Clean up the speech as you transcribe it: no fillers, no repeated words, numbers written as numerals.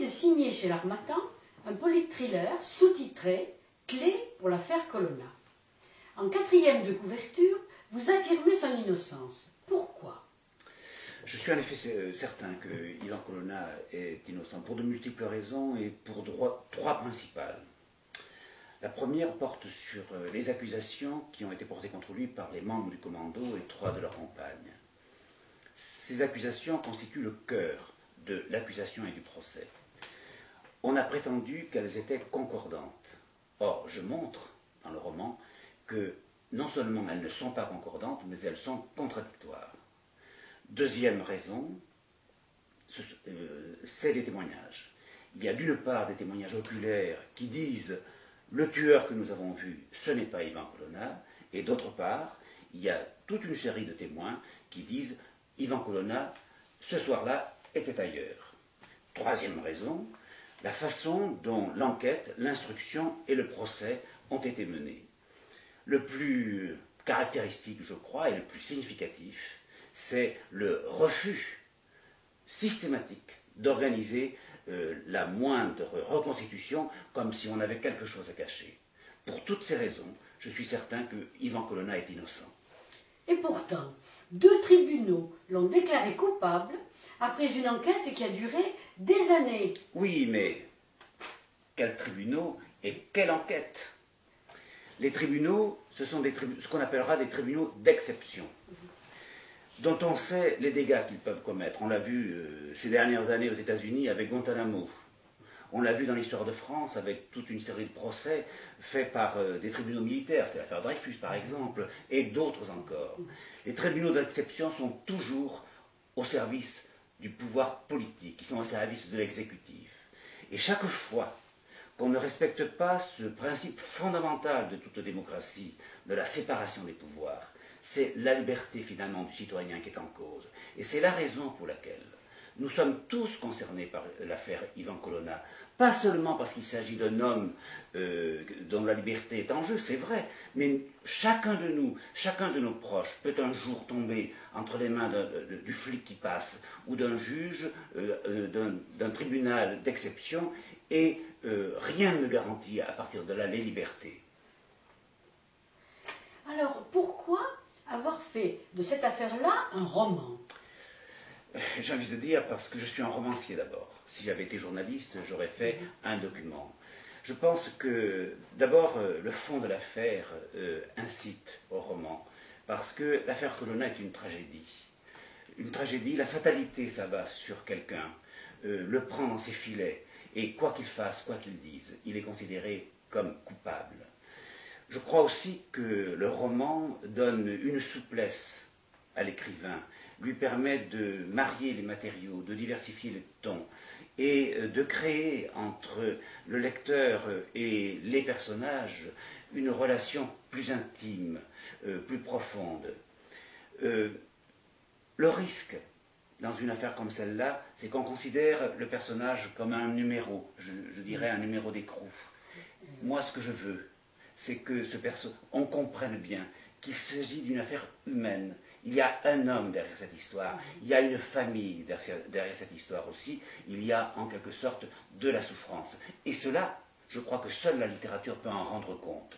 signer chez l'Harmattan un polythriller sous-titré « Clé pour l'affaire Colonna ». En quatrième de couverture, vous affirmez son innocence. Pourquoi? Je suis en effet certain que Ivan Colonna est innocent pour de multiples raisons et pour trois principales. La première porte sur les accusations qui ont été portées contre lui par les membres du commando et 3 de leur compagne. Ces accusations constituent le cœur de l'accusation et du procès. On a prétendu qu'elles étaient concordantes. Or, je montre dans le roman que non seulement elles ne sont pas concordantes, mais elles sont contradictoires. Deuxième raison, c'est les témoignages. Il y a d'une part des témoignages oculaires qui disent « le tueur que nous avons vu, ce n'est pas Ivan Colonna », et d'autre part, il y a toute une série de témoins qui disent « Ivan Colonna, ce soir-là, était ailleurs ». Troisième raison, la façon dont l'enquête, l'instruction et le procès ont été menés. Le plus caractéristique, je crois, et le plus significatif, c'est le refus systématique d'organiser la moindre reconstitution comme si on avait quelque chose à cacher. Pour toutes ces raisons, je suis certain que Ivan Colonna est innocent. Et pourtant, 2 tribunaux l'ont déclaré coupable après une enquête qui a duré des années. Oui, mais quels tribunaux et quelle enquête? Les tribunaux, ce sont ce qu'on appellera des tribunaux d'exception, dont on sait les dégâts qu'ils peuvent commettre. On l'a vu ces dernières années aux États-Unis avec Guantanamo. On l'a vu dans l'histoire de France avec toute une série de procès faits par des tribunaux militaires, c'est l'affaire Dreyfus par exemple, et d'autres encore. Les tribunaux d'exception sont toujours au service du pouvoir politique, ils sont au service de l'exécutif. Et chaque fois qu'on ne respecte pas ce principe fondamental de toute démocratie, de la séparation des pouvoirs, c'est la liberté finalement du citoyen qui est en cause. Et c'est la raison pour laquelle nous sommes tous concernés par l'affaire Ivan Colonna. Pas seulement parce qu'il s'agit d'un homme dont la liberté est en jeu, c'est vrai, mais chacun de nous, chacun de nos proches peut un jour tomber entre les mains du flic qui passe ou d'un juge, d'un tribunal d'exception, et rien ne garantit à partir de là les libertés. Alors pourquoi avoir fait de cette affaire-là un roman? J'ai envie de dire parce que je suis un romancier d'abord. Si j'avais été journaliste, j'aurais fait un document. Je pense que d'abord le fond de l'affaire incite au roman, parce que l'affaire Colonna est une tragédie. Une tragédie, la fatalité s'abat sur quelqu'un, le prend dans ses filets, et quoi qu'il fasse, quoi qu'il dise, il est considéré comme coupable. Je crois aussi que le roman donne une souplesse à l'écrivain, lui permet de marier les matériaux, de diversifier les tons et de créer entre le lecteur et les personnages une relation plus intime, plus profonde. Le risque dans une affaire comme celle-là, c'est qu'on considère le personnage comme un numéro, je dirais un numéro d'écrou. Moi, ce que je veux, c'est que on comprenne bien qu'il s'agit d'une affaire humaine. Il y a un homme derrière cette histoire, il y a une famille derrière cette histoire aussi, il y a en quelque sorte de la souffrance. Et cela, je crois que seule la littérature peut en rendre compte.